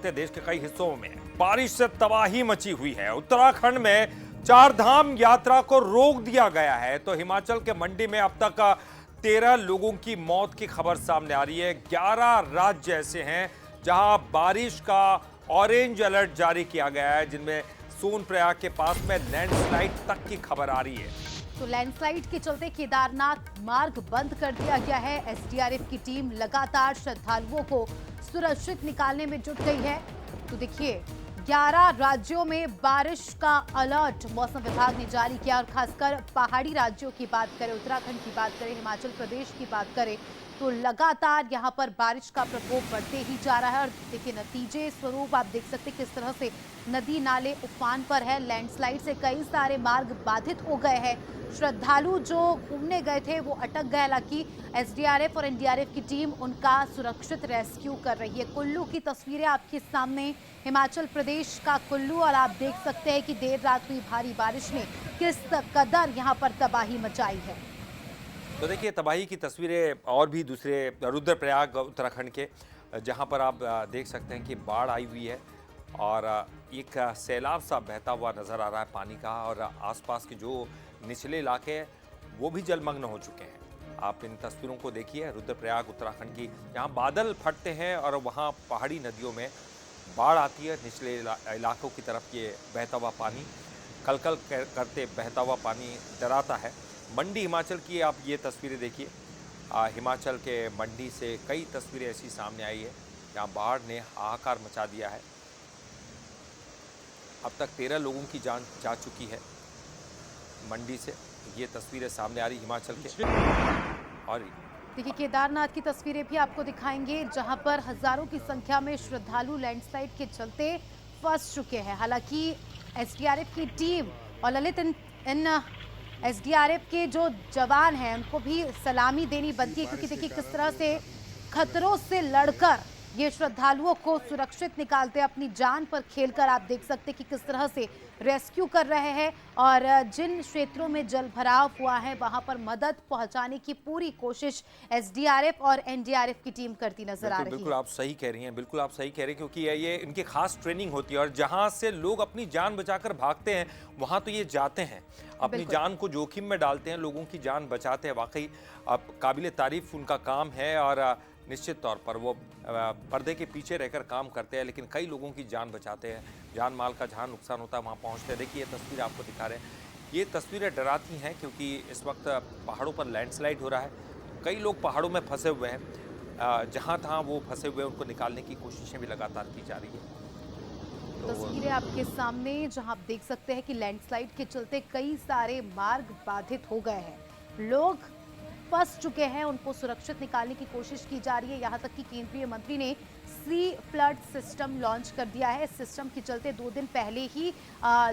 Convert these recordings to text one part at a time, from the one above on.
चलते देश के कई हिस्सों में बारिश से तबाही मची हुई है। उत्तराखंड में चार धाम यात्रा को रोक दिया गया है, तो हिमाचल के मंडी में अब तक 13 लोगों की मौत की खबर सामने आ रही है। 11 राज्य ऐसे हैं जहां बारिश का ऑरेंज अलर्ट जारी किया गया है, जिनमें सोनप्रयाग के पास में लैंडस्लाइड तक की खबर आ रही है। तो लैंडस्लाइड के चलते केदारनाथ मार्ग बंद कर दिया गया है। एसडीआरएफ की टीम लगातार श्रद्धालुओं को सुरक्षित निकालने में जुट गई है। तो देखिए, 11 राज्यों में बारिश का अलर्ट मौसम विभाग ने जारी किया और खासकर पहाड़ी राज्यों की बात करें, उत्तराखंड की बात करें, हिमाचल प्रदेश की बात करें, तो लगातार यहां पर बारिश का प्रकोप बढ़ते ही जा रहा है। और देखिए, नतीजे स्वरूप आप देख सकते हैं किस तरह से नदी नाले उफान पर है। लैंडस्लाइड से कई सारे मार्ग बाधित हो गए हैं। श्रद्धालु जो घूमने गए थे वो अटक गए। हालांकि एसडीआरएफ और एनडीआरएफ की टीम उनका सुरक्षित रेस्क्यू कर रही है। कुल्लू की तस्वीरें आपके सामने, हिमाचल प्रदेश का कुल्लू, और आप देख सकते हैं कि देर रात हुई भारी बारिश ने किस कदर यहाँ पर तबाही मचाई है। तो देखिए, तबाही की तस्वीरें और भी दूसरे रुद्रप्रयाग उत्तराखंड के, जहां पर आप देख सकते हैं कि बाढ़ आई हुई है और एक सैलाब सा बहता हुआ नज़र आ रहा है पानी का, और आसपास के जो निचले इलाके हैं वो भी जलमग्न हो चुके हैं। आप इन तस्वीरों को देखिए, रुद्रप्रयाग उत्तराखंड की, यहाँ बादल फटते हैं और वहाँ पहाड़ी नदियों में बाढ़ आती है। निचले इलाकों की तरफ ये बहता हुआ पानी, कलकल करते बहता हुआ पानी डराता है। मंडी हिमाचल की आप ये तस्वीरें देखिए। हिमाचल के मंडी से कई तस्वीरें ऐसी सामने आई है जहाँ बाढ़ ने हाहाकार मचा दिया है। अब तक 13 लोगों की जान जा चुकी है मंडी से। ये तस्वीरें सामने आ रही हिमाचल के। और देखिए, केदारनाथ की तस्वीरें भी आपको दिखाएंगे, जहां पर हजारों की संख्या में श्रद्धालु लैंडस्लाइड के चलते फंस चुके हैं। हालांकि एसडीआरएफ की टीम और ललित इन एसडीआरएफ के जो जवान हैं उनको भी सलामी देनी बनती है, क्योंकि देखिए किस तरह से खतरों से लड़कर ये श्रद्धालुओं को सुरक्षित निकालते हैं। अपनी जान पर खेलकर आप देख सकते हैं कि किस तरह से रेस्क्यू कर रहे हैं, और जिन क्षेत्रों में जल भराव हुआ है वहां पर मदद पहुंचाने की पूरी कोशिश एसडीआरएफ और एनडीआरएफ की टीम करती नजर आ रही है। बिल्कुल आप सही कह रही हैं, बिल्कुल आप सही कह रहे हैं, क्योंकि ये इनकी खास ट्रेनिंग होती है और जहां से लोग अपनी जान बचाकर भागते हैं वहां तो ये जाते हैं, अपनी जान को जोखिम में डालते हैं, लोगों की जान बचाते हैं। वाकई अब काबिले तारीफ उनका काम है और निश्चित तौर पर वो पर्दे के पीछे रहकर काम करते हैं, लेकिन कई लोगों की जान बचाते हैं। जान माल का जहाँ नुकसान होता है वहाँ पहुँचते हैं। देखिए, ये तस्वीर आपको दिखा रहे हैं। ये तस्वीरें डराती हैं क्योंकि इस वक्त पहाड़ों पर लैंडस्लाइड हो रहा है। कई लोग पहाड़ों में फंसे हुए हैं, जहाँ तहाँ वो फंसे हुए हैं, उनको निकालने की कोशिशें भी लगातार की जा रही है। तस्वीरें आपके सामने, जहां आप देख सकते हैं कि लैंडस्लाइड के चलते कई सारे मार्ग बाधित हो गए हैं। लोग फंस चुके हैं, उनको सुरक्षित निकालने की कोशिश की जा रही है। यहां तक कि केंद्रीय मंत्री ने सी फ्लड सिस्टम लॉन्च कर दिया है। इस सिस्टम के चलते 2 दिन पहले ही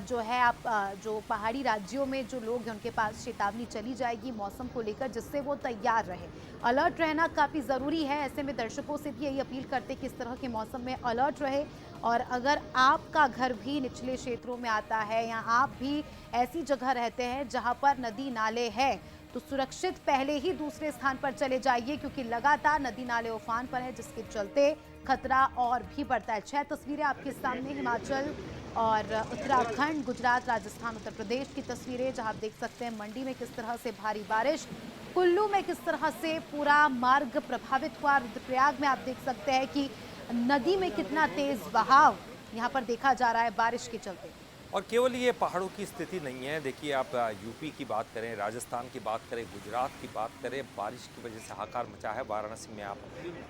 जो है जो पहाड़ी राज्यों में जो लोग हैं उनके पास चेतावनी चली जाएगी मौसम को लेकर, जिससे वो तैयार रहे। अलर्ट रहना काफ़ी ज़रूरी है। ऐसे में दर्शकों से भी यही अपील करते कि इस तरह के मौसम में अलर्ट रहे। और अगर आपका घर भी निचले क्षेत्रों में आता है या आप भी ऐसी जगह रहते हैं जहाँ पर नदी नाले हैं, तो सुरक्षित पहले ही दूसरे स्थान पर चले जाइए, क्योंकि लगातार नदी नाले उफान पर है, जिसके चलते खतरा और भी बढ़ता है। 6 तस्वीरें आपके सामने, हिमाचल और उत्तराखंड, गुजरात, राजस्थान, उत्तर प्रदेश की तस्वीरें, जहां आप देख सकते हैं मंडी में किस तरह से भारी बारिश, कुल्लू में किस तरह से पूरा मार्ग प्रभावित हुआ, रुद्रप्रयाग में आप देख सकते हैं कि नदी में कितना तेज बहाव यहाँ पर देखा जा रहा है बारिश के चलते। और केवल ये पहाड़ों की स्थिति नहीं है। देखिए, आप यूपी की बात करें, राजस्थान की बात करें, गुजरात की बात करें, बारिश की वजह से हाहाकार मचा है। वाराणसी में आप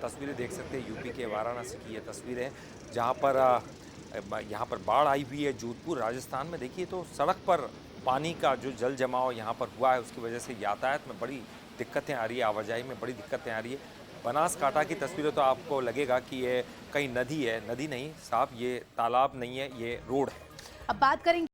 तस्वीरें देख सकते हैं, यूपी के वाराणसी की ये तस्वीरें, जहाँ पर यहाँ पर बाढ़ आई हुई है। जोधपुर राजस्थान में देखिए, तो सड़क पर पानी का जो जल जमाव यहाँ पर हुआ है, उसकी वजह से यातायात में बड़ी दिक्कतें आ रही है, आवाजाही में बड़ी दिक्कतें आ रही है। बनासकांठा की तस्वीरें तो आपको लगेगा कि ये कहीं नदी है, नदी नहीं साहब, ये तालाब नहीं है, ये रोड है। अब बात करेंगे